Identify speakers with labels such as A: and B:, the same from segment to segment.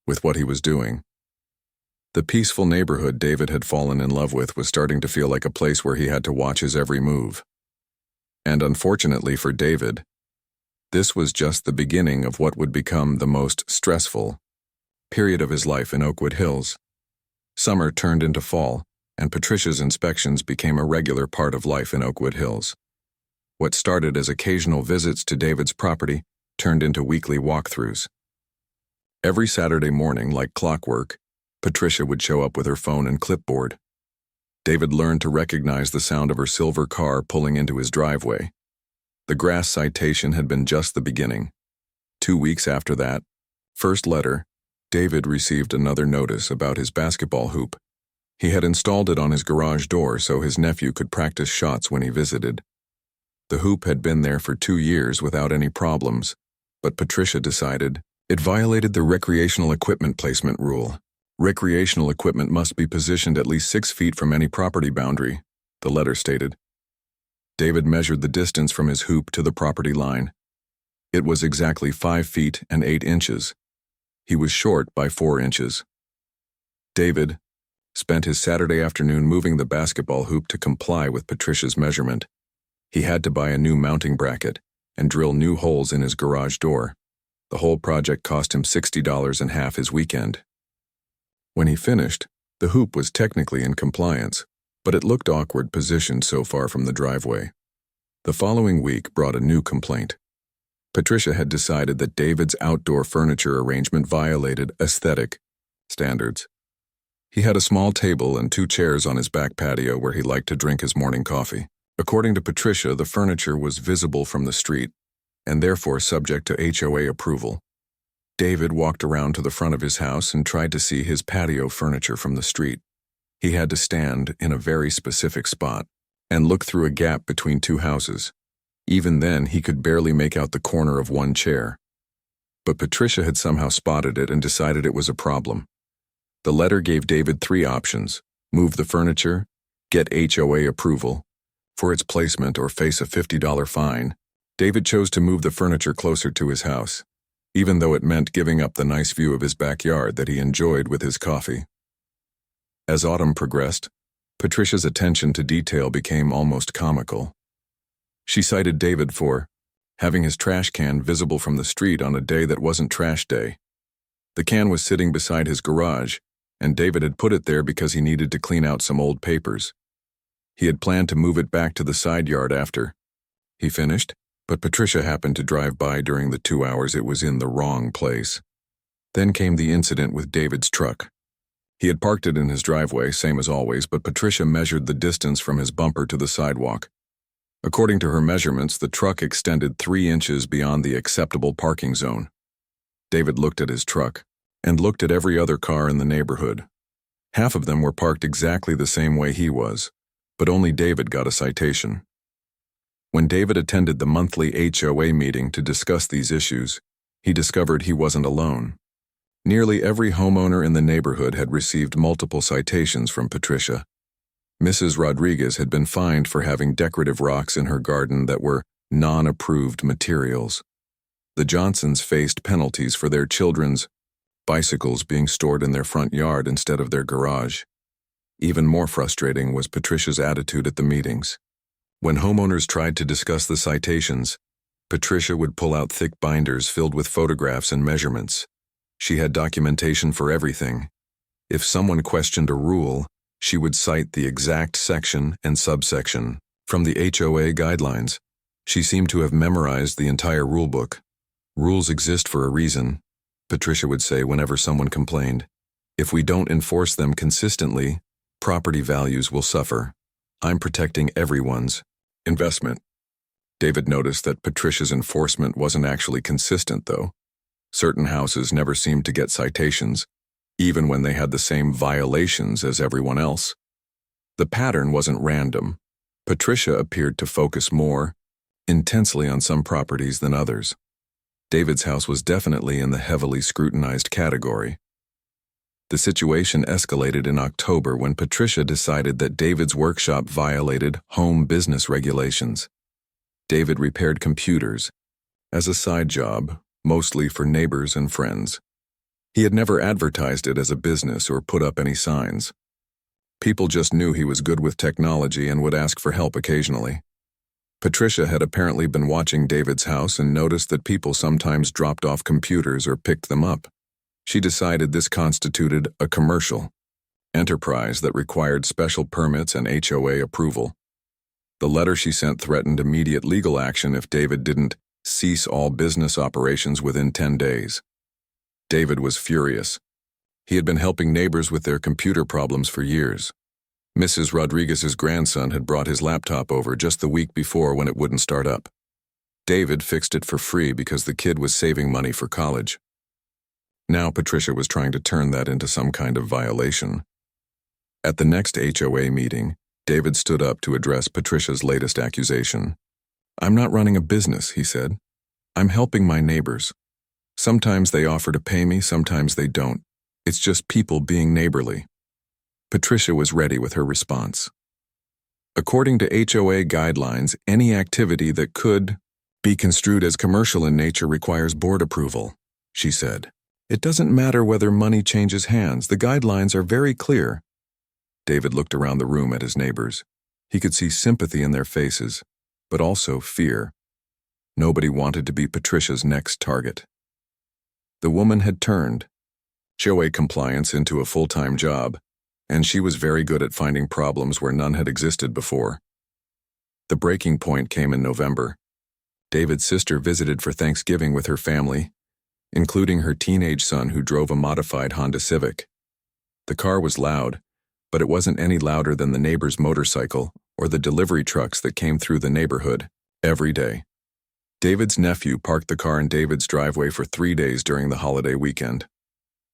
A: with what he was doing. The peaceful neighborhood David had fallen in love with was starting to feel like a place where he had to watch his every move. And unfortunately for David, this was just the beginning of what would become the most stressful period of his life in Oakwood Hills. Summer turned into fall, and Patricia's inspections became a regular part of life in Oakwood Hills. What started as occasional visits to David's property turned into weekly walkthroughs. Every Saturday morning, like clockwork, Patricia would show up with her phone and clipboard. David learned to recognize the sound of her silver car pulling into his driveway. The grass citation had been just the beginning. 2 weeks after that first letter, David received another notice about his basketball hoop. He had installed it on his garage door so his nephew could practice shots when he visited. The hoop had been there for 2 years without any problems, but Patricia decided it violated the recreational equipment placement rule. Recreational equipment must be positioned at least 6 feet from any property boundary, the letter stated. David measured the distance from his hoop to the property line. It was exactly 5 feet and 8 inches. He was short by 4 inches. David spent his Saturday afternoon moving the basketball hoop to comply with Patricia's measurement. He had to buy a new mounting bracket and drill new holes in his garage door. The whole project cost him $60 and half his weekend. When he finished, the hoop was technically in compliance, but it looked awkward positioned so far from the driveway. The following week brought a new complaint. Patricia had decided that David's outdoor furniture arrangement violated aesthetic standards. He had a small table and 2 chairs on his back patio where he liked to drink his morning coffee. According to Patricia, the furniture was visible from the street and therefore subject to HOA approval. David walked around to the front of his house and tried to see his patio furniture from the street. He had to stand in a very specific spot and look through a gap between 2 houses. Even then, he could barely make out the corner of one chair. But Patricia had somehow spotted it and decided it was a problem. The letter gave David 3 options: move the furniture, get HOA approval for its placement, or face a $50 fine. David chose to move the furniture closer to his house, even though it meant giving up the nice view of his backyard that he enjoyed with his coffee. As autumn progressed, Patricia's attention to detail became almost comical. She cited David for having his trash can visible from the street on a day that wasn't trash day. The can was sitting beside his garage, and David had put it there because he needed to clean out some old papers. He had planned to move it back to the side yard after he finished, but Patricia happened to drive by during the 2 hours it was in the wrong place. Then came the incident with David's truck. He had parked it in his driveway, same as always, but Patricia measured the distance from his bumper to the sidewalk. According to her measurements, the truck extended 3 inches beyond the acceptable parking zone. David looked at his truck and looked at every other car in the neighborhood. Half of them were parked exactly the same way he was, but only David got a citation. When David attended the monthly HOA meeting to discuss these issues, he discovered he wasn't alone. Nearly every homeowner in the neighborhood had received multiple citations from Patricia. Mrs. Rodriguez had been fined for having decorative rocks in her garden that were non-approved materials. The Johnsons faced penalties for their children's bicycles being stored in their front yard instead of their garage. Even more frustrating was Patricia's attitude at the meetings. When homeowners tried to discuss the citations, Patricia would pull out thick binders filled with photographs and measurements. She had documentation for everything. If someone questioned a rule, she would cite the exact section and subsection from the HOA guidelines. She seemed to have memorized the entire rulebook. Rules exist for a reason, Patricia would say whenever someone complained. If we don't enforce them consistently, property values will suffer. I'm protecting everyone's investment. David noticed that Patricia's enforcement wasn't actually consistent, though. Certain houses never seemed to get citations, even when they had the same violations as everyone else. The pattern wasn't random. Patricia appeared to focus more intensely on some properties than others. David's house was definitely in the heavily scrutinized category. The situation escalated in October when Patricia decided that David's workshop violated home business regulations. David repaired computers as a side job, mostly for neighbors and friends. He had never advertised it as a business or put up any signs. People just knew he was good with technology and would ask for help occasionally. Patricia had apparently been watching David's house and noticed that people sometimes dropped off computers or picked them up. She decided this constituted a commercial enterprise that required special permits and HOA approval. The letter she sent threatened immediate legal action if David didn't cease all business operations within 10 days. David was furious. He had been helping neighbors with their computer problems for years. Mrs. Rodriguez's grandson had brought his laptop over just the week before when it wouldn't start up. David fixed it for free because the kid was saving money for college. Now Patricia was trying to turn that into some kind of violation. At the next HOA meeting, David stood up to address Patricia's latest accusation. "I'm not running a business," he said. "I'm helping my neighbors. Sometimes they offer to pay me, sometimes they don't. It's just people being neighborly." Patricia was ready with her response. "According to HOA guidelines, any activity that could be construed as commercial in nature requires board approval," she said. "It doesn't matter whether money changes hands. The guidelines are very clear." David looked around the room at his neighbors. He could see sympathy in their faces, but also fear. Nobody wanted to be Patricia's next target. The woman had turned HOA compliance into a full-time job, and she was very good at finding problems where none had existed before. The breaking point came in November. David's sister visited for Thanksgiving with her family, including her teenage son who drove a modified Honda Civic. The car was loud, but it wasn't any louder than the neighbor's motorcycle or the delivery trucks that came through the neighborhood every day. David's nephew parked the car in David's driveway for 3 days during the holiday weekend.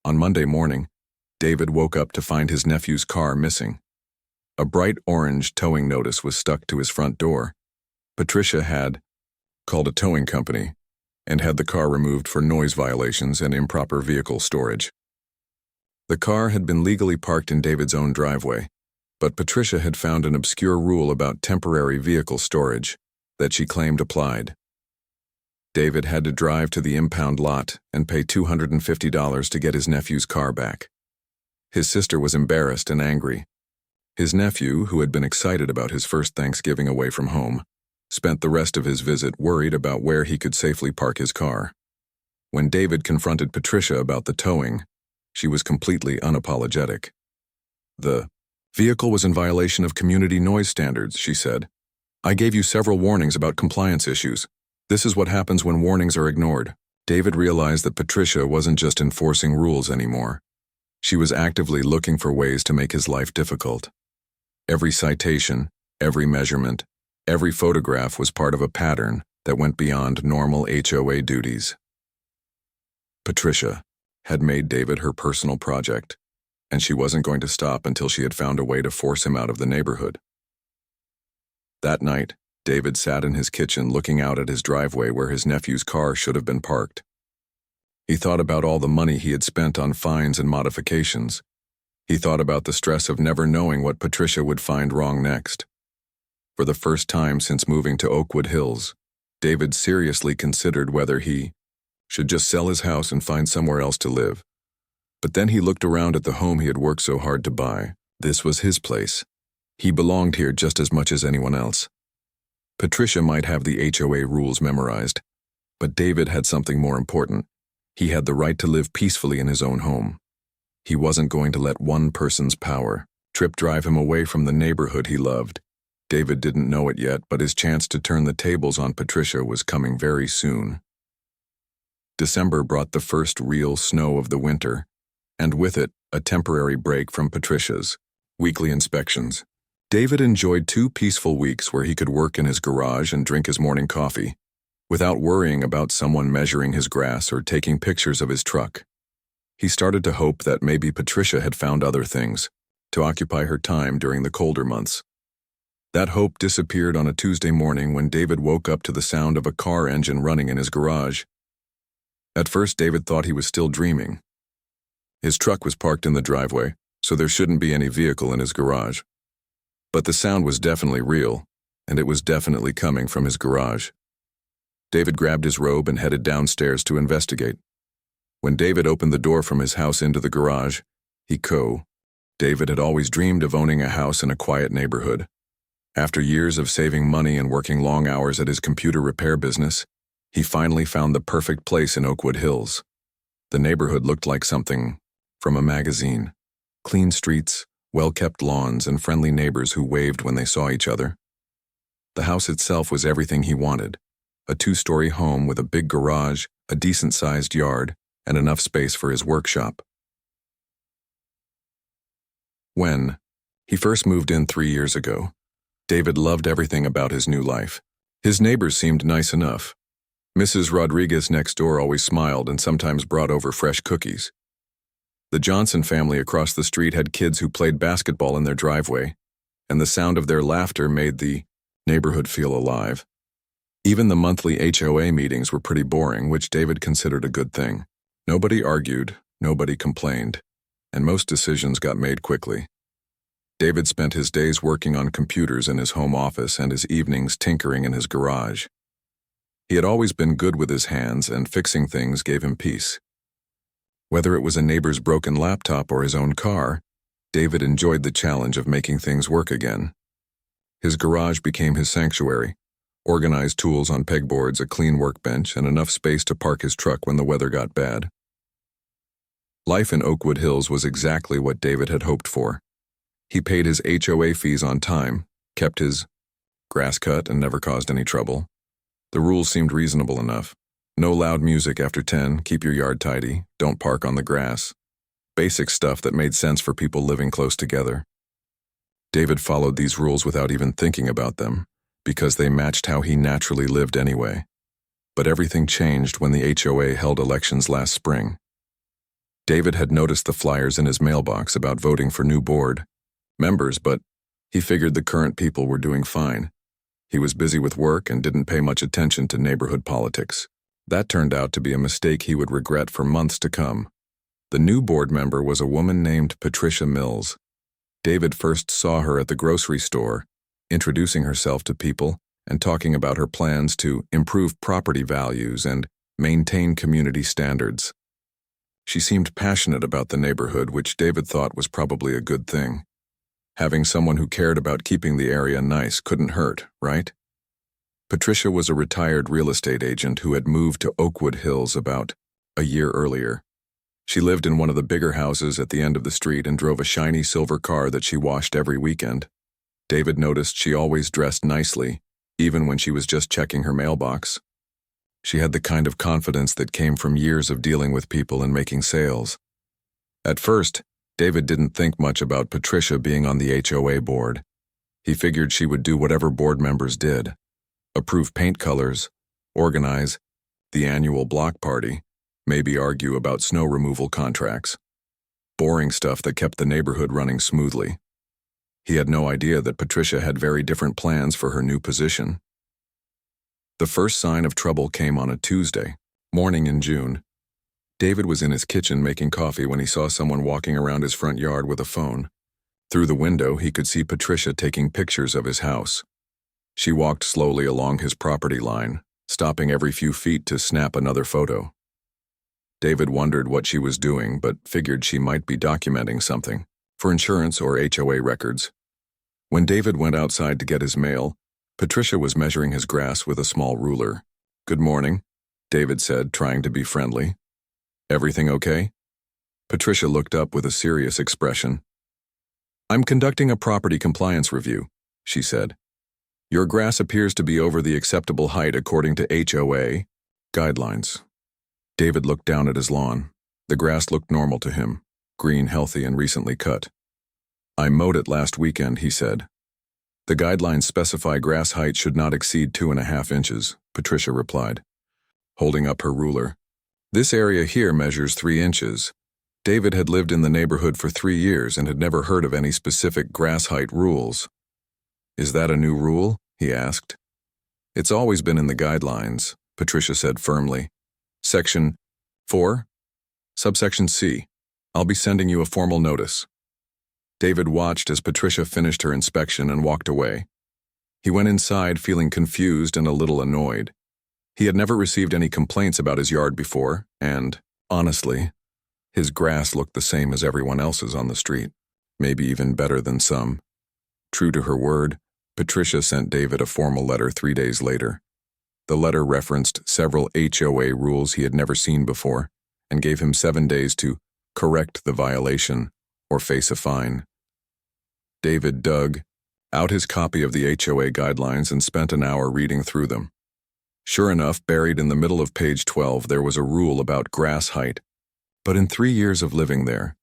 A: On Monday morning, David woke up to find his nephew's car missing. A bright orange towing notice was stuck to his front door. Patricia had called a towing company and had the car removed for noise violations and improper vehicle storage. The car had been legally parked in David's own driveway, but Patricia had found an obscure rule about temporary vehicle storage that she claimed applied. David had to drive to the impound lot and pay $250 to get his nephew's car back. His sister was embarrassed and angry. His nephew, who had been excited about his first Thanksgiving away from home, spent the rest of his visit worried about where he could safely park his car. When David confronted Patricia about the towing, she was completely unapologetic. "The vehicle was in violation of community noise standards," she said. "I gave you several warnings about compliance issues. This is what happens when warnings are ignored." David realized that Patricia wasn't just enforcing rules anymore. She was actively looking for ways to make his life difficult. Every citation, every measurement, every photograph was part of a pattern that went beyond normal HOA duties. Patricia had made David her personal project, and she wasn't going to stop until she had found a way to force him out of the neighborhood. That night, David sat in his kitchen looking out at his driveway where his nephew's car should have been parked. He thought about all the money he had spent on fines and modifications. He thought about the stress of never knowing what Patricia would find wrong next. For the first time since moving to Oakwood Hills, David seriously considered whether he should just sell his house and find somewhere else to live. But then he looked around at the home he had worked so hard to buy. This was his place. He belonged here just as much as anyone else. Patricia might have the HOA rules memorized, but David had something more important. He had the right to live peacefully in his own home. He wasn't going to let one person's power trip drive him away from the neighborhood he loved. David didn't know it yet, but his chance to turn the tables on Patricia was coming very soon. December brought the first real snow of the winter, and with it, a temporary break from Patricia's weekly inspections. David enjoyed 2 peaceful weeks where he could work in his garage and drink his morning coffee, without worrying about someone measuring his grass or taking pictures of his truck. He started to hope that maybe Patricia had found other things to occupy her time during the colder months. That hope disappeared on a Tuesday morning when David woke up to the sound of a car engine running in his garage. At first, David thought he was still dreaming. His truck was parked in the driveway, so there shouldn't be any vehicle in his garage. But the sound was definitely real, and it was definitely coming from his garage. David grabbed his robe and headed downstairs to investigate. When David opened the door from his house into the garage, David had always dreamed of owning a house in a quiet neighborhood. After years of saving money and working long hours at his computer repair business, he finally found the perfect place in Oakwood Hills. The neighborhood looked like something from a magazine. Clean streets, well-kept lawns, and friendly neighbors who waved when they saw each other. The house itself was everything he wanted. A 2-story home with a big garage, a decent-sized yard, and enough space for his workshop. When he first moved in 3 years ago, David loved everything about his new life. His neighbors seemed nice enough. Mrs. Rodriguez next door always smiled and sometimes brought over fresh cookies. The Johnson family across the street had kids who played basketball in their driveway, and the sound of their laughter made the neighborhood feel alive. Even the monthly HOA meetings were pretty boring, which David considered a good thing. Nobody argued, nobody complained, and most decisions got made quickly. David spent his days working on computers in his home office and his evenings tinkering in his garage. He had always been good with his hands, and fixing things gave him peace. Whether it was a neighbor's broken laptop or his own car, David enjoyed the challenge of making things work again. His garage became his sanctuary, organized tools on pegboards, a clean workbench, and enough space to park his truck when the weather got bad. Life in Oakwood Hills was exactly what David had hoped for. He paid his HOA fees on time, kept his grass cut, and never caused any trouble. The rules seemed reasonable enough. No loud music after 10, keep your yard tidy, don't park on the grass. Basic stuff that made sense for people living close together. David followed these rules without even thinking about them, because they matched how he naturally lived anyway. But everything changed when the HOA held elections last spring. David had noticed the flyers in his mailbox about voting for new board members, but he figured the current people were doing fine. He was busy with work and didn't pay much attention to neighborhood politics. That turned out to be a mistake he would regret for months to come. The new board member was a woman named Patricia Mills. David first saw her at the grocery store, introducing herself to people and talking about her plans to improve property values and maintain community standards. She seemed passionate about the neighborhood, which David thought was probably a good thing. Having someone who cared about keeping the area nice couldn't hurt, right? Patricia was a retired real estate agent who had moved to Oakwood Hills about a year earlier. She lived in one of the bigger houses at the end of the street and drove a shiny silver car that she washed every weekend. David noticed she always dressed nicely, even when she was just checking her mailbox. She had the kind of confidence that came from years of dealing with people and making sales. At first, David didn't think much about Patricia being on the HOA board. He figured she would do whatever board members did. Approve paint colors, organize the annual block party, maybe argue about snow removal contracts. Boring stuff that kept the neighborhood running smoothly. He had no idea that Patricia had very different plans for her new position. The first sign of trouble came on a Tuesday morning in June. David was in his kitchen making coffee when he saw someone walking around his front yard with a phone. Through the window, he could see Patricia taking pictures of his house. She walked slowly along his property line, stopping every few feet to snap another photo. David wondered what she was doing, but figured she might be documenting something, for insurance or HOA records. When David went outside to get his mail, Patricia was measuring his grass with a small ruler. "Good morning," David said, trying to be friendly. "Everything okay?" Patricia looked up with a serious expression. "I'm conducting a property compliance review," she said. "Your grass appears to be over the acceptable height according to HOA guidelines." David looked down at his lawn. The grass looked normal to him, green, healthy, and recently cut. "I mowed it last weekend," he said. "The guidelines specify grass height should not exceed 2.5 inches, Patricia replied, holding up her ruler. "This area here measures 3 inches. David had lived in the neighborhood for 3 years and had never heard of any specific grass height rules. "Is that a new rule?" he asked. "It's always been in the guidelines," Patricia said firmly. "Section 4, subsection C. I'll be sending you a formal notice." David watched as Patricia finished her inspection and walked away. He went inside feeling confused and a little annoyed. He had never received any complaints about his yard before, and, Honestly, his grass looked the same as everyone else's on the street, maybe even better than some. True to her word, Patricia sent David a formal letter 3 days later. The letter referenced several HOA rules he had never seen before and gave him 7 days to correct the violation or face a fine. David dug out his copy of the HOA guidelines and spent an hour reading through them. Sure enough, buried in the middle of page 12, there was a rule about grass height. But in 3 years of living there,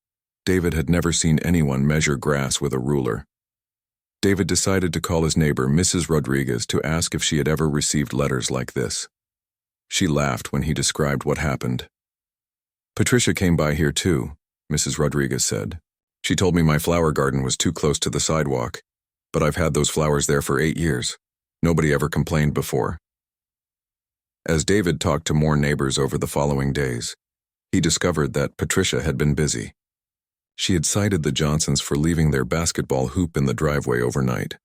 A: David had never seen anyone measure grass with a ruler. David decided to call his neighbor, Mrs. Rodriguez, to ask if she had ever received letters like this. She laughed when he described what happened. "Patricia came by here too," Mrs. Rodriguez said. "She told me my flower garden was too close to the sidewalk, but I've had those flowers there for 8 years. Nobody ever complained before." As David talked to more neighbors over the following days, he discovered that Patricia had been busy. She had cited the Johnsons for leaving their basketball hoop in the driveway overnight.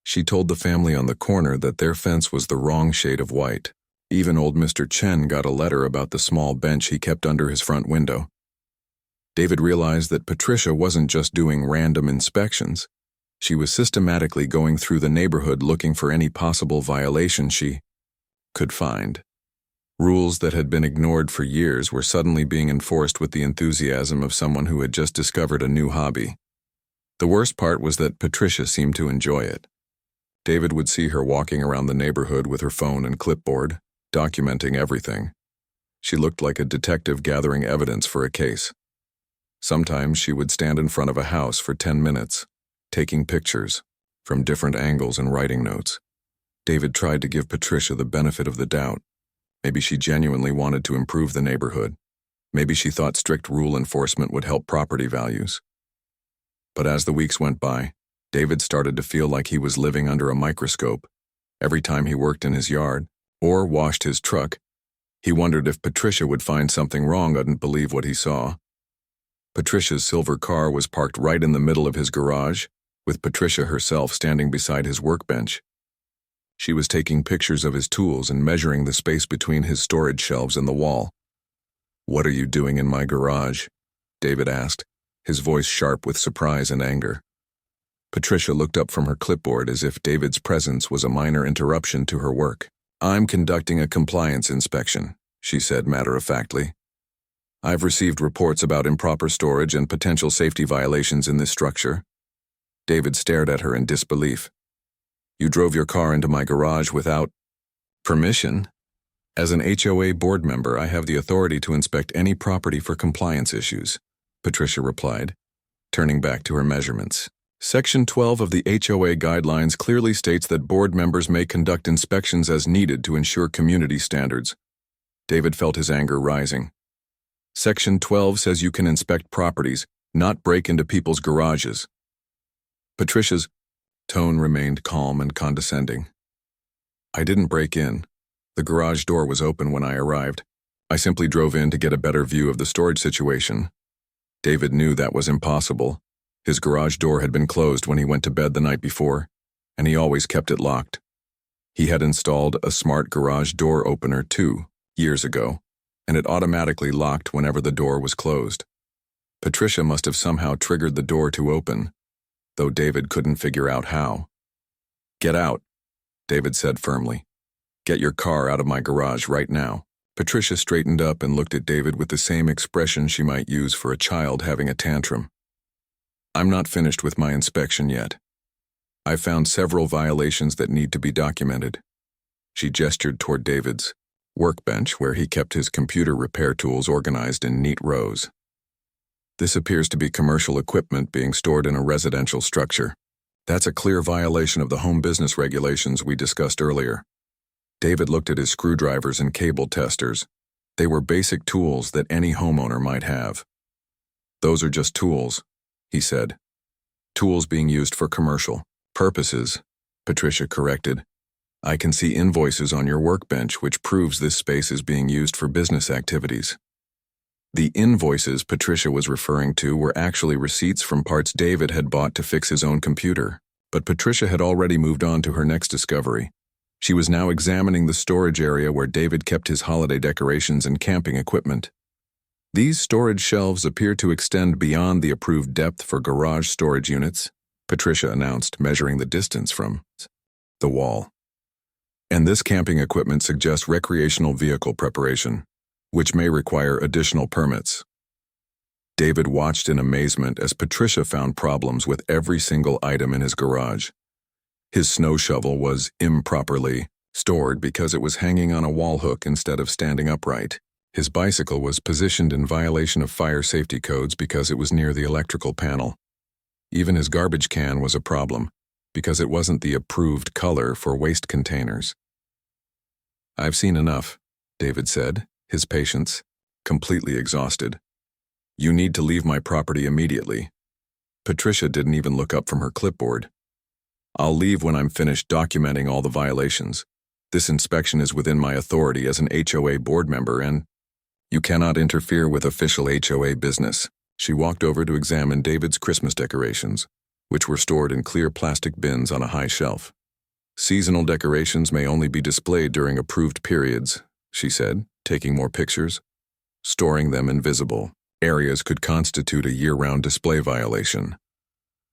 A: She told the family on the corner that their fence was the wrong shade of white. Even old Mr. Chen got a letter about the small bench he kept under his front window. David realized that Patricia wasn't just doing random inspections. She was systematically going through the neighborhood looking for any possible violation she could find. Rules that had been ignored for years were suddenly being enforced with the enthusiasm of someone who had just discovered a new hobby. The worst part was that Patricia seemed to enjoy it. David would see her walking around the neighborhood with her phone and clipboard, documenting everything. She looked like a detective gathering evidence for a case. Sometimes she would stand in front of a house for 10 minutes, taking pictures from different angles and writing notes. David tried to give Patricia the benefit of the doubt. Maybe she genuinely wanted to improve the neighborhood. Maybe she thought strict rule enforcement would help property values. But as the weeks went by, David started to feel like he was living under a microscope. Every time he worked in his yard or washed his truck, he wondered if Patricia would find something wrong and didn't believe what he saw. Patricia's silver car was parked right in the middle of his garage, with Patricia herself standing beside his workbench. She was taking pictures of his tools and measuring the space between his storage shelves and the wall. "What are you doing in my garage?" David asked, his voice sharp with surprise and anger. Patricia looked up from her clipboard as if David's presence was a minor interruption to her work. "I'm conducting a compliance inspection," she said matter-of-factly. "I've received reports about improper storage and potential safety violations in this structure." David stared at her in disbelief. "You drove your car into my garage without permission? As an HOA board member, I have the authority to inspect any property for compliance issues," Patricia replied, turning back to her measurements. Section 12 of the HOA guidelines clearly states that board members may conduct inspections as needed to ensure community standards. David felt his anger rising. Section 12 says you can inspect properties, not break into people's garages. Patricia's tone remained calm and condescending. "I didn't break in. The garage door was open when I arrived. I simply drove in to get a better view of the storage situation." David knew that was impossible. His garage door had been closed when he went to bed the night before, and he always kept it locked. He had installed a smart garage door opener 2 years ago, and it automatically locked whenever the door was closed. Patricia must have somehow triggered the door to open, though David couldn't figure out how. "Get out," David said firmly. "Get your car out of my garage right now." Patricia straightened up and looked at David with the same expression she might use for a child having a tantrum. "I'm not finished with my inspection yet. I found several violations that need to be documented." She gestured toward David's workbench where he kept his computer repair tools organized in neat rows. "This appears to be commercial equipment being stored in a residential structure. That's a clear violation of the home business regulations we discussed earlier." David looked at his screwdrivers and cable testers. They were basic tools that any homeowner might have. "Those are just tools," he said. "Tools being used for commercial purposes," Patricia corrected. "I can see invoices on your workbench which proves this space is being used for business activities." The invoices Patricia was referring to were actually receipts from parts David had bought to fix his own computer, but Patricia had already moved on to her next discovery. She was now examining the storage area where David kept his holiday decorations and camping equipment. These storage shelves appear to extend beyond the approved depth for garage storage units, Patricia announced, measuring the distance from the wall. And this camping equipment suggests recreational vehicle preparation, which may require additional permits. David watched in amazement as Patricia found problems with every single item in his garage. His snow shovel was improperly stored because it was hanging on a wall hook instead of standing upright. His bicycle was positioned in violation of fire safety codes because it was near the electrical panel. Even his garbage can was a problem because it wasn't the approved color for waste containers. "I've seen enough," David said, his patience completely exhausted. "You need to leave my property immediately." Patricia didn't even look up from her clipboard. "I'll leave when I'm finished documenting all the violations. This inspection is within my authority as an HOA board member, and you cannot interfere with official HOA business." She walked over to examine David's Christmas decorations, which were stored in clear plastic bins on a high shelf. "Seasonal decorations may only be displayed during approved periods," she said, taking more pictures. "Storing them in visible areas could constitute a year-round display violation."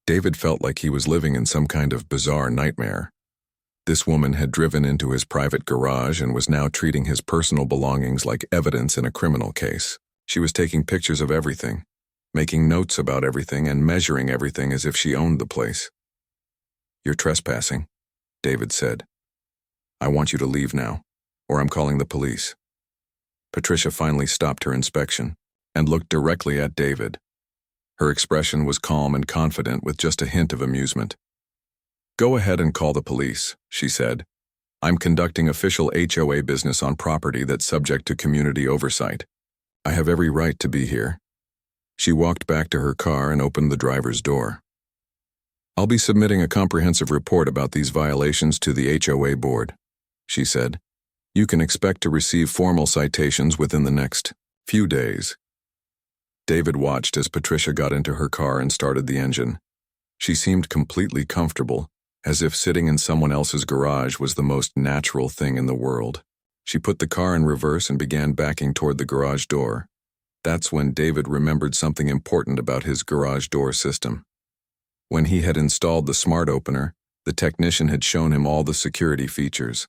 A: David felt like he was living in some kind of bizarre nightmare. This woman had driven into his private garage and was now treating his personal belongings like evidence in a criminal case. She was taking pictures of everything, making notes about everything, and measuring everything as if she owned the place. "You're trespassing," David said. "I want you to leave now, or I'm calling the police." Patricia finally stopped her inspection and looked directly at David. Her expression was calm and confident with just a hint of amusement. "Go ahead and call the police," she said. "I'm conducting official HOA business on property that's subject to community oversight. I have every right to be here." She walked back to her car and opened the driver's door. "I'll be submitting a comprehensive report about these violations to the HOA board," she said. "You can expect to receive formal citations within the next few days." David watched as Patricia got into her car and started the engine. She seemed completely comfortable, as if sitting in someone else's garage was the most natural thing in the world. She put the car in reverse and began backing toward the garage door. That's when David remembered something important about his garage door system. When he had installed the smart opener, the technician had shown him all the security features.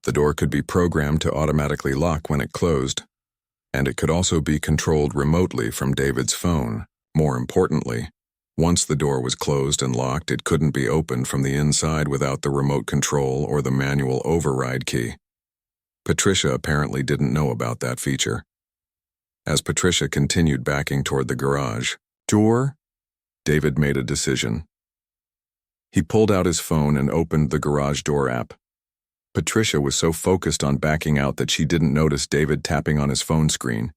A: The door could be programmed to automatically lock when it closed, and it could also be controlled remotely from David's phone. More importantly, once the door was closed and locked, it couldn't be opened from the inside without the remote control or the manual override key. Patricia apparently didn't know about that feature. As Patricia continued backing toward the garage door, David made a decision. He pulled out his phone and opened the garage door app. Patricia was so focused on backing out that she didn't notice David tapping on his phone screen.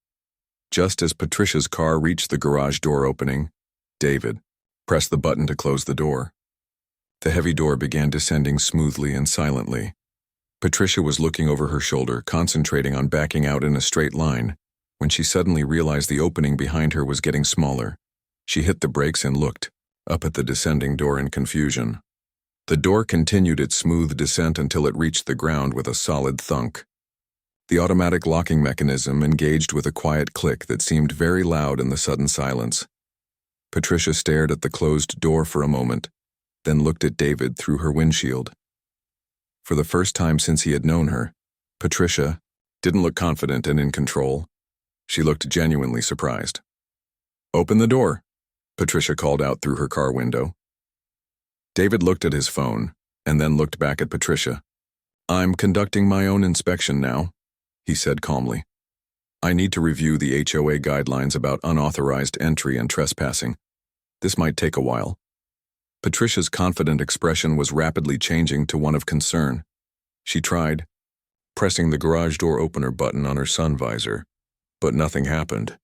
A: Just as Patricia's car reached the garage door opening, David pressed the button to close the door. The heavy door began descending smoothly and silently. Patricia was looking over her shoulder, concentrating on backing out in a straight line, when she suddenly realized the opening behind her was getting smaller. She hit the brakes and looked up at the descending door in confusion. The door continued its smooth descent until it reached the ground with a solid thunk. The automatic locking mechanism engaged with a quiet click that seemed very loud in the sudden silence. Patricia stared at the closed door for a moment, then looked at David through her windshield. For the first time since he had known her, Patricia didn't look confident and in control. She looked genuinely surprised. "Open the door," Patricia called out through her car window. David looked at his phone and then looked back at Patricia. "I'm conducting my own inspection now," he said calmly. "I need to review the HOA guidelines about unauthorized entry and trespassing. This might take a while." Patricia's confident expression was rapidly changing to one of concern. She tried pressing the garage door opener button on her sun visor, but nothing happened.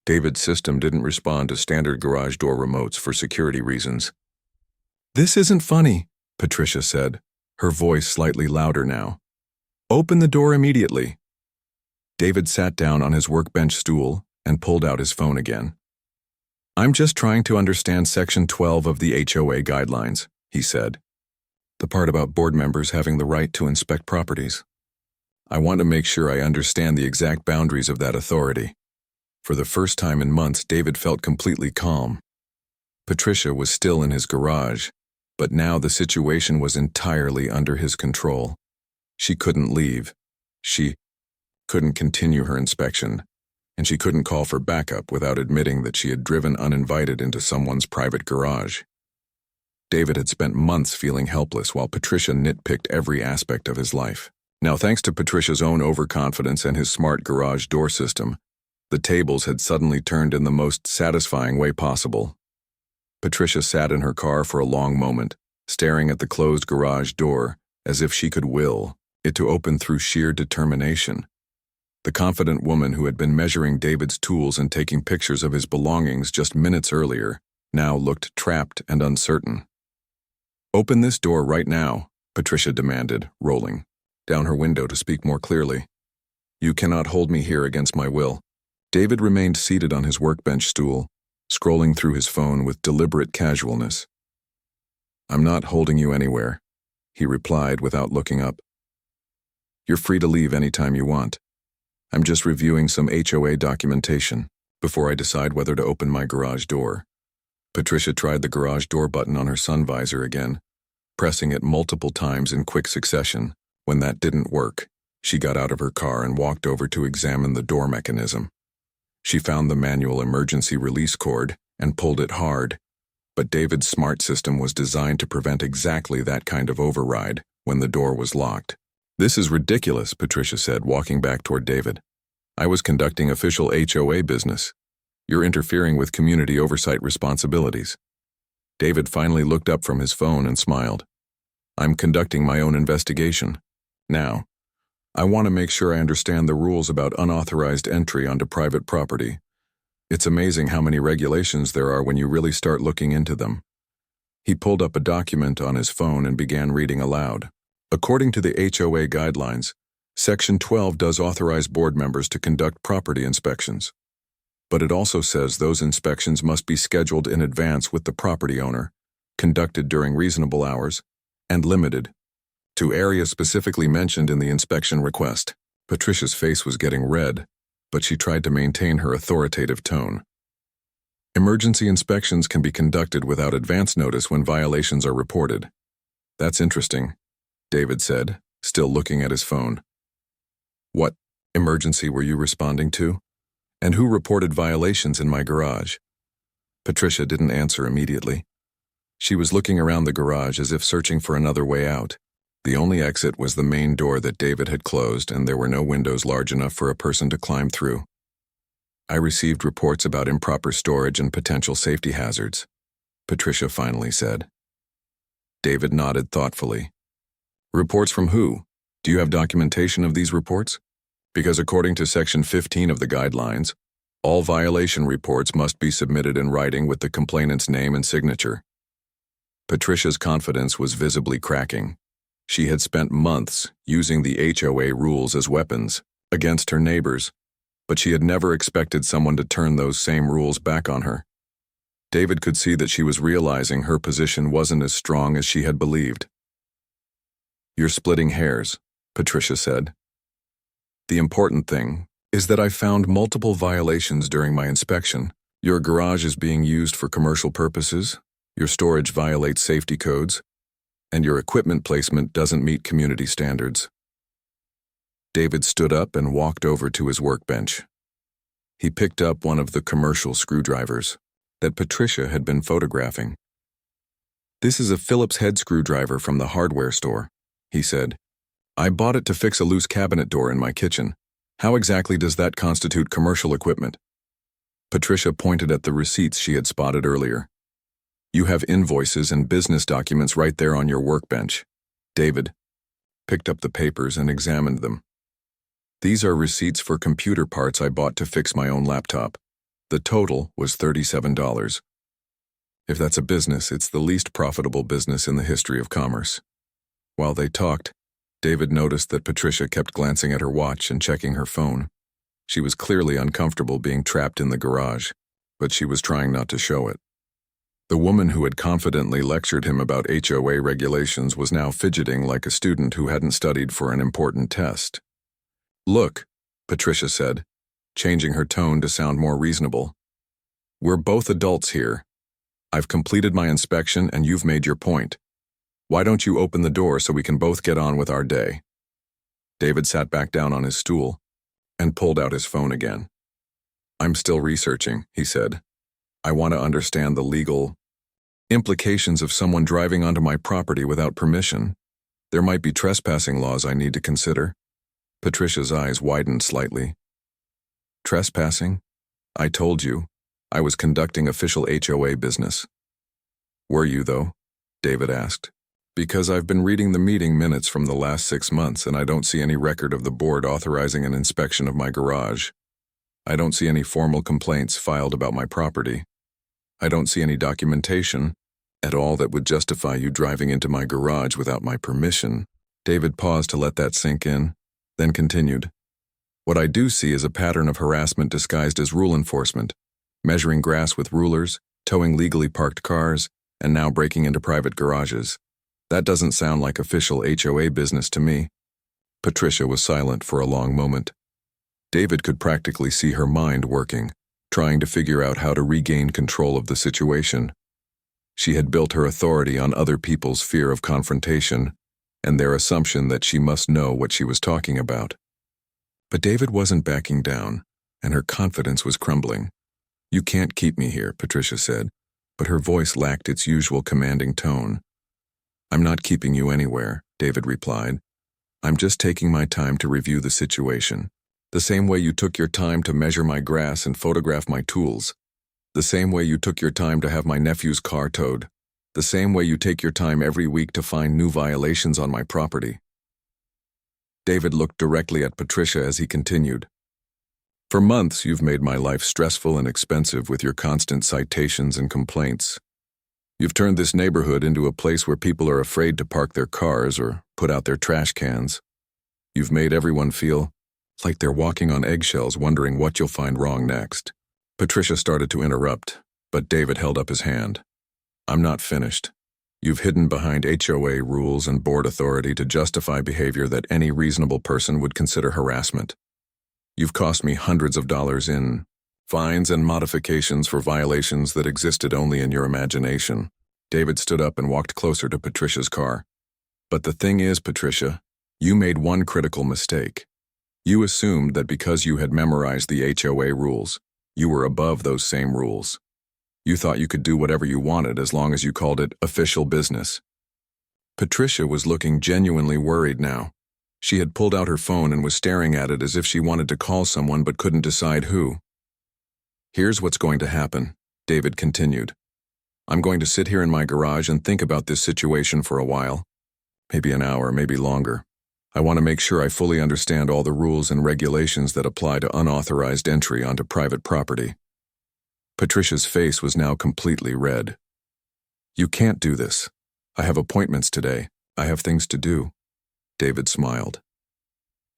A: David's system didn't respond to standard garage door remotes for security reasons. "This isn't funny," Patricia said, her voice slightly louder now. "Open the door immediately." David sat down on his workbench stool and pulled out his phone again. "I'm just trying to understand Section 12 of the HOA guidelines," he said. "The part about board members having the right to inspect properties. I want to make sure I understand the exact boundaries of that authority." For the first time in months, David felt completely calm. Patricia was still in his garage, but now the situation was entirely under his control. She couldn't leave. She couldn't continue her inspection, and she couldn't call for backup without admitting that she had driven uninvited into someone's private garage. David had spent months feeling helpless while Patricia nitpicked every aspect of his life. Now, thanks to Patricia's own overconfidence and his smart garage door system, the tables had suddenly turned in the most satisfying way possible. Patricia sat in her car for a long moment, staring at the closed garage door as if she could will it to open through sheer determination. The confident woman who had been measuring David's tools and taking pictures of his belongings just minutes earlier now looked trapped and uncertain. "Open this door right now," Patricia demanded, rolling down her window to speak more clearly. "You cannot hold me here against my will." David remained seated on his workbench stool, scrolling through his phone with deliberate casualness. "I'm not holding you anywhere," he replied without looking up. "You're free to leave anytime you want. I'm just reviewing some HOA documentation before I decide whether to open my garage door." Patricia tried the garage door button on her sun visor again, pressing it multiple times in quick succession. When that didn't work, she got out of her car and walked over to examine the door mechanism. She found the manual emergency release cord and pulled it hard, but David's smart system was designed to prevent exactly that kind of override when the door was locked. "This is ridiculous," Patricia said, walking back toward David. "I was conducting official HOA business. You're interfering with community oversight responsibilities." David finally looked up from his phone and smiled. "I'm conducting my own investigation. Now, I want to make sure I understand the rules about unauthorized entry onto private property. It's amazing how many regulations there are when you really start looking into them." He pulled up a document on his phone and began reading aloud. "According to the HOA guidelines, Section 12 does authorize board members to conduct property inspections. But it also says those inspections must be scheduled in advance with the property owner, conducted during reasonable hours, and limited to areas specifically mentioned in the inspection request." Patricia's face was getting red, but she tried to maintain her authoritative tone. "Emergency inspections can be conducted without advance notice when violations are reported." "That's interesting," David said, still looking at his phone. "What emergency were you responding to? And who reported violations in my garage?" Patricia didn't answer immediately. She was looking around the garage as if searching for another way out. The only exit was the main door that David had closed, and there were no windows large enough for a person to climb through. "I received reports about improper storage and potential safety hazards," Patricia finally said. David nodded thoughtfully. "Reports from who? Do you have documentation of these reports? Because according to Section 15 of the guidelines, all violation reports must be submitted in writing with the complainant's name and signature." Patricia's confidence was visibly cracking. She had spent months using the HOA rules as weapons against her neighbors, but she had never expected someone to turn those same rules back on her. David could see that she was realizing her position wasn't as strong as she had believed. "You're splitting hairs," Patricia said. "The important thing is that I found multiple violations during my inspection. Your garage is being used for commercial purposes, your storage violates safety codes, and your equipment placement doesn't meet community standards." David stood up and walked over to his workbench. He picked up one of the commercial screwdrivers that Patricia had been photographing. "This is a Phillips head screwdriver from the hardware store," he said. "I bought it to fix a loose cabinet door in my kitchen. How exactly does that constitute commercial equipment?" Patricia pointed at the receipts she had spotted earlier. "You have invoices and business documents right there on your workbench." David picked up the papers and examined them. "These are receipts for computer parts I bought to fix my own laptop. The total was $37. If that's a business, it's the least profitable business in the history of commerce." While they talked, David noticed that Patricia kept glancing at her watch and checking her phone. She was clearly uncomfortable being trapped in the garage, but she was trying not to show it. The woman who had confidently lectured him about HOA regulations was now fidgeting like a student who hadn't studied for an important test. "Look," Patricia said. changing her tone to sound more reasonable. "We're both adults here. I've completed my inspection and you've made your point. Why don't you open the door so we can both get on with our day?" David sat back down on his stool and pulled out his phone again. "I'm still researching," he said. "I want to understand the legal implications of someone driving onto my property without permission. There might be trespassing laws I need to consider." Patricia's eyes widened slightly. "Trespassing? I told you. I was conducting official HOA business." "Were you, though?" David asked. "Because I've been reading the meeting minutes from the last 6 months and I don't see any record of the board authorizing an inspection of my garage. I don't see any formal complaints filed about my property. I don't see any documentation at all that would justify you driving into my garage without my permission." David paused to let that sink in, then continued. "What I do see is a pattern of harassment disguised as rule enforcement, measuring grass with rulers, towing legally parked cars, and now breaking into private garages. That doesn't sound like official HOA business to me." Patricia was silent for a long moment. David could practically see her mind working, trying to figure out how to regain control of the situation. She had built her authority on other people's fear of confrontation and their assumption that she must know what she was talking about. But David wasn't backing down, and her confidence was crumbling. "You can't keep me here," Patricia said, but her voice lacked its usual commanding tone. "I'm not keeping you anywhere," David replied. "I'm just taking my time to review the situation. The same way you took your time to measure my grass and photograph my tools. The same way you took your time to have my nephew's car towed. The same way you take your time every week to find new violations on my property." David looked directly at Patricia as he continued. "For months, you've made my life stressful and expensive with your constant citations and complaints. You've turned this neighborhood into a place where people are afraid to park their cars or put out their trash cans. You've made everyone feel like they're walking on eggshells wondering what you'll find wrong next." Patricia started to interrupt, but David held up his hand. "I'm not finished. You've hidden behind HOA rules and board authority to justify behavior that any reasonable person would consider harassment. You've cost me hundreds of dollars in fines and modifications for violations that existed only in your imagination." David stood up and walked closer to Patricia's car. "But the thing is, Patricia, you made one critical mistake. You assumed that because you had memorized the HOA rules, you were above those same rules. You thought you could do whatever you wanted as long as you called it official business." Patricia was looking genuinely worried now. She had pulled out her phone and was staring at it as if she wanted to call someone but couldn't decide who. "Here's what's going to happen," David continued. "I'm going to sit here in my garage and think about this situation for a while. Maybe an hour, maybe longer. I want to make sure I fully understand all the rules and regulations that apply to unauthorized entry onto private property." Patricia's face was now completely red. "You can't do this. I have appointments today. I have things to do." David smiled.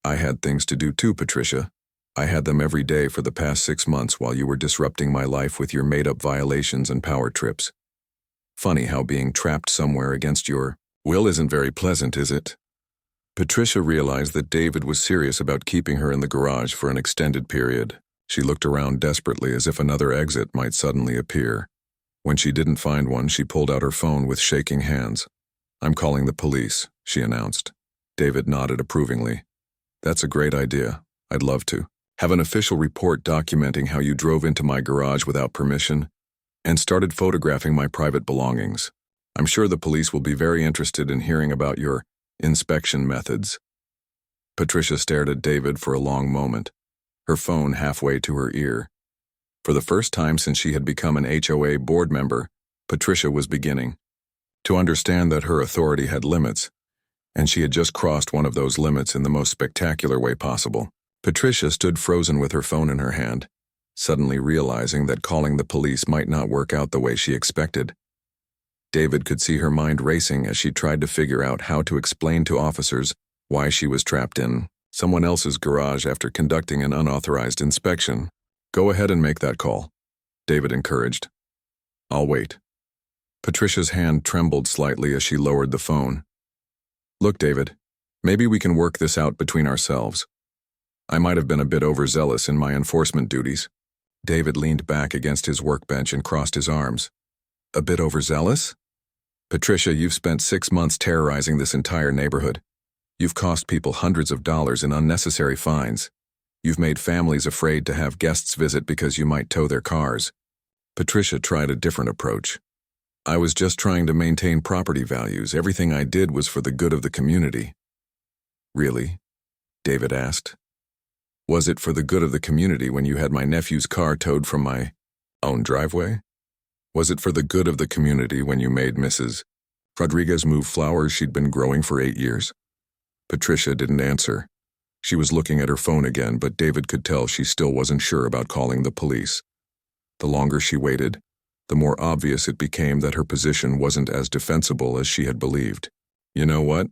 A: "I had things to do too, Patricia. I had them every day for the past 6 months while you were disrupting my life with your made-up violations and power trips. Funny how being trapped somewhere against your will isn't very pleasant, is it?" Patricia realized that David was serious about keeping her in the garage for an extended period. She looked around desperately as if another exit might suddenly appear. When she didn't find one, she pulled out her phone with shaking hands. "I'm calling the police," she announced. David nodded approvingly. "That's a great idea. I'd love to. Have an official report documenting how you drove into my garage without permission and started photographing my private belongings. I'm sure the police will be very interested in hearing about your inspection methods." Patricia stared at David for a long moment, her phone halfway to her ear. For the first time since she had become an HOA board member, Patricia was beginning to understand that her authority had limits, and she had just crossed one of those limits in the most spectacular way possible. Patricia stood frozen with her phone in her hand, suddenly realizing that calling the police might not work out the way she expected. David could see her mind racing as she tried to figure out how to explain to officers why she was trapped in someone else's garage after conducting an unauthorized inspection. "Go ahead and make that call," David encouraged. "I'll wait." Patricia's hand trembled slightly as she lowered the phone. "Look, David, maybe we can work this out between ourselves. I might have been a bit overzealous in my enforcement duties. David leaned back against his workbench and crossed his arms. A bit overzealous? Patricia, you've spent 6 months terrorizing this entire neighborhood. You've cost people hundreds of dollars in unnecessary fines. You've made families afraid to have guests visit because you might tow their cars. Patricia tried a different approach. I was just trying to maintain property values. Everything I did was for the good of the community. Really? David asked. Was it for the good of the community when you had my nephew's car towed from my own driveway? Was it for the good of the community when you made Mrs. Rodriguez move flowers she'd been growing for 8 years? Patricia didn't answer. She was looking at her phone again, but David could tell she still wasn't sure about calling the police. The longer she waited, the more obvious it became that her position wasn't as defensible as she had believed. You know what?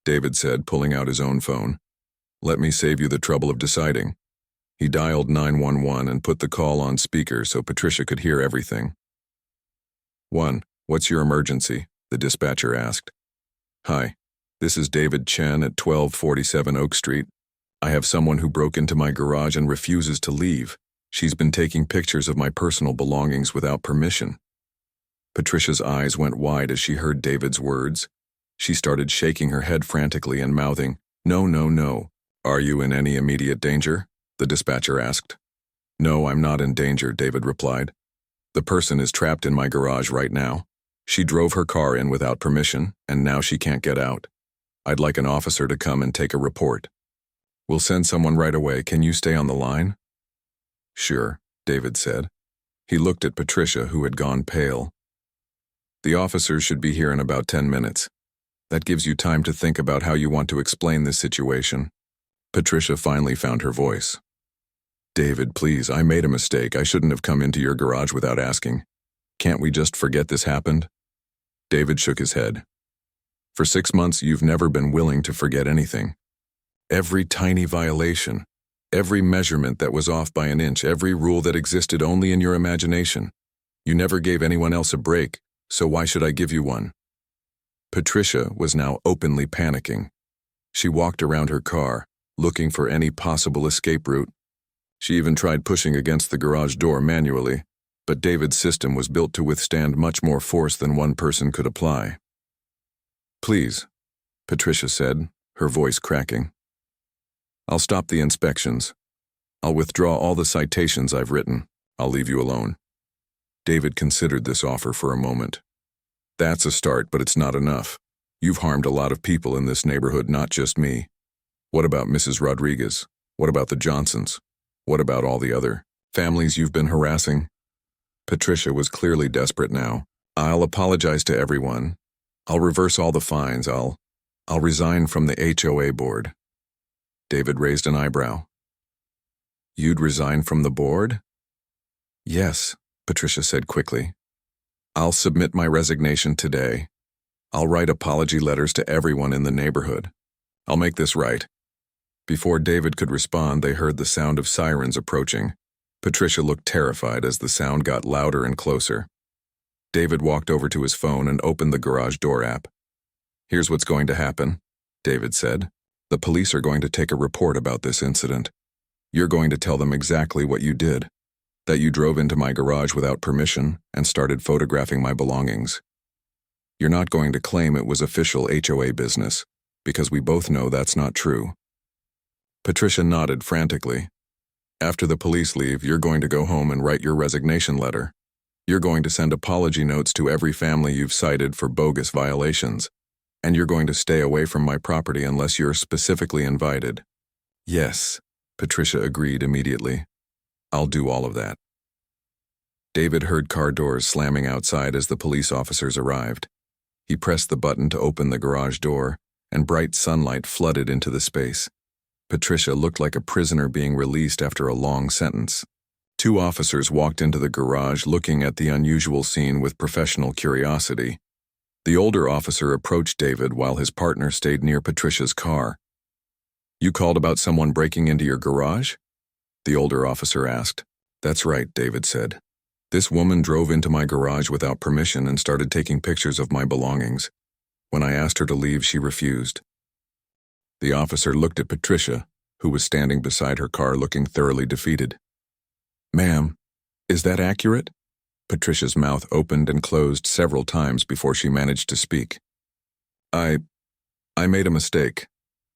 A: David said, pulling out his own phone. Let me save you the trouble of deciding. He dialed 911 and put the call on speaker so Patricia could hear everything. 1. What's your emergency? The dispatcher asked. Hi, this is David Chen at 1247 Oak Street. I have someone who broke into my garage and refuses to leave. She's been taking pictures of my personal belongings without permission. Patricia's eyes went wide as she heard David's words. She started shaking her head frantically and mouthing, No, no, no. Are you in any immediate danger? The dispatcher asked. No, I'm not in danger, David replied. The person is trapped in my garage right now. She drove her car in without permission, and now she can't get out. I'd like an officer to come and take a report. We'll send someone right away. Can you stay on the line? Sure, David said. He looked at Patricia, who had gone pale. The officers should be here in about 10 minutes. That gives you time to think about how you want to explain this situation. Patricia finally found her voice. David, please, I made a mistake. I shouldn't have come into your garage without asking. Can't we just forget this happened? David shook his head. For 6 months, you've never been willing to forget anything. Every tiny violation, every measurement that was off by an inch, every rule that existed only in your imagination. You never gave anyone else a break, so why should I give you one? Patricia was now openly panicking. She walked around her car, looking for any possible escape route. She even tried pushing against the garage door manually, but David's system was built to withstand much more force than one person could apply. Please, Patricia said, her voice cracking. I'll stop the inspections. I'll withdraw all the citations I've written. I'll leave you alone. David considered this offer for a moment. That's a start, but it's not enough. You've harmed a lot of people in this neighborhood, not just me. What about Mrs. Rodriguez? What about the Johnsons? What about all the other families you've been harassing? Patricia was clearly desperate now. I'll apologize to everyone. I'll reverse all the fines. I'll resign from the HOA board. David raised an eyebrow. You'd resign from the board? Yes, Patricia said quickly. I'll submit my resignation today. I'll write apology letters to everyone in the neighborhood. I'll make this right. Before David could respond, they heard the sound of sirens approaching. Patricia looked terrified as the sound got louder and closer. David walked over to his phone and opened the garage door app. Here's what's going to happen, David said. The police are going to take a report about this incident. You're going to tell them exactly what you did, that you drove into my garage without permission and started photographing my belongings. You're not going to claim it was official HOA business, because we both know that's not true. Patricia nodded frantically. After the police leave, you're going to go home and write your resignation letter. You're going to send apology notes to every family you've cited for bogus violations. And you're going to stay away from my property unless you're specifically invited. Yes, Patricia agreed immediately. I'll do all of that. David heard car doors slamming outside as the police officers arrived. He pressed the button to open the garage door, and bright sunlight flooded into the space. Patricia looked like a prisoner being released after a long sentence. 2 officers walked into the garage looking at the unusual scene with professional curiosity. The older officer approached David while his partner stayed near Patricia's car. You called about someone breaking into your garage? The older officer asked. That's right, David said. This woman drove into my garage without permission and started taking pictures of my belongings. When I asked her to leave, she refused. The officer looked at Patricia, who was standing beside her car looking thoroughly defeated. "Ma'am, is that accurate?" Patricia's mouth opened and closed several times before she managed to speak. I made a mistake.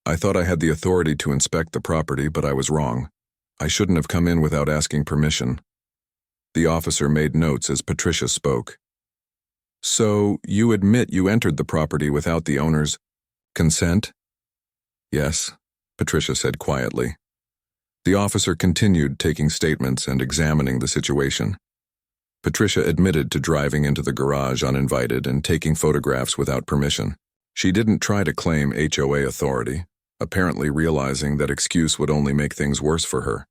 A: I thought I had the authority to inspect the property, but I was wrong. I shouldn't have come in without asking permission." The officer made notes as Patricia spoke. "So, you admit you entered the property without the owner's consent?" "Yes," Patricia said quietly. The officer continued taking statements and examining the situation. Patricia admitted to driving into the garage uninvited and taking photographs without permission. She didn't try to claim HOA authority, apparently realizing that excuse would only make things worse for her.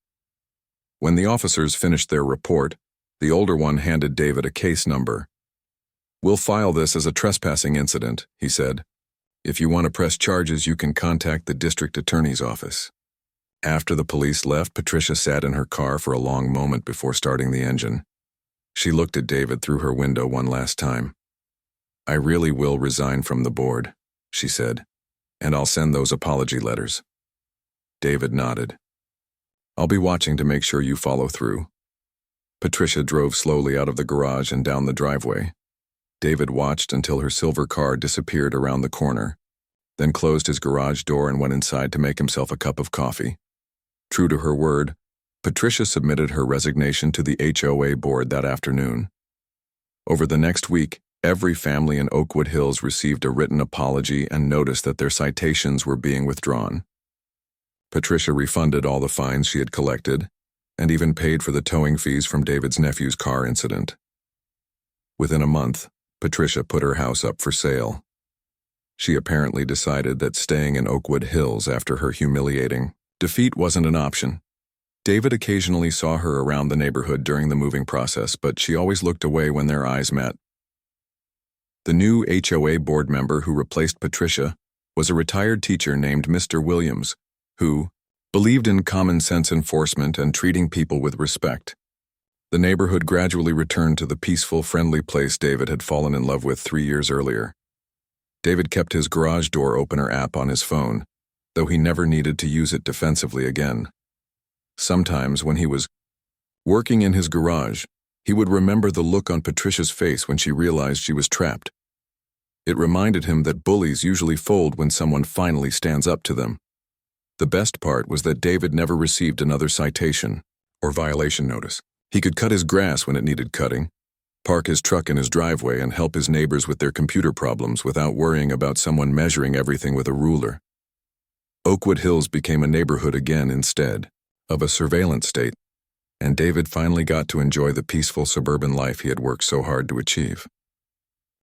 A: When the officers finished their report, the older one handed David a case number. "We'll file this as a trespassing incident," he said. "If you want to press charges, you can contact the district attorney's office." After the police left, Patricia sat in her car for a long moment before starting the engine. She looked at David through her window one last time. "I really will resign from the board," she said, "and I'll send those apology letters." David nodded. "I'll be watching to make sure you follow through." Patricia drove slowly out of the garage and down the driveway. David watched until her silver car disappeared around the corner, then closed his garage door and went inside to make himself a cup of coffee. True to her word, Patricia submitted her resignation to the HOA board that afternoon. Over the next week, every family in Oakwood Hills received a written apology and notice that their citations were being withdrawn. Patricia refunded all the fines she had collected, and even paid for the towing fees from David's nephew's car incident. Within a month, Patricia put her house up for sale. She apparently decided that staying in Oakwood Hills after her humiliating defeat wasn't an option. David occasionally saw her around the neighborhood during the moving process, but she always looked away when their eyes met. The new HOA board member who replaced Patricia was a retired teacher named Mr. Williams, who believed in common sense enforcement and treating people with respect. The neighborhood gradually returned to the peaceful, friendly place David had fallen in love with 3 years earlier. David kept his garage door opener app on his phone, though he never needed to use it defensively again. Sometimes, when he was working in his garage, he would remember the look on Patricia's face when she realized she was trapped. It reminded him that bullies usually fold when someone finally stands up to them. The best part was that David never received another citation or violation notice. He could cut his grass when it needed cutting, park his truck in his driveway, and help his neighbors with their computer problems without worrying about someone measuring everything with a ruler. Oakwood Hills became a neighborhood again instead of a surveillance state, and David finally got to enjoy the peaceful suburban life he had worked so hard to achieve.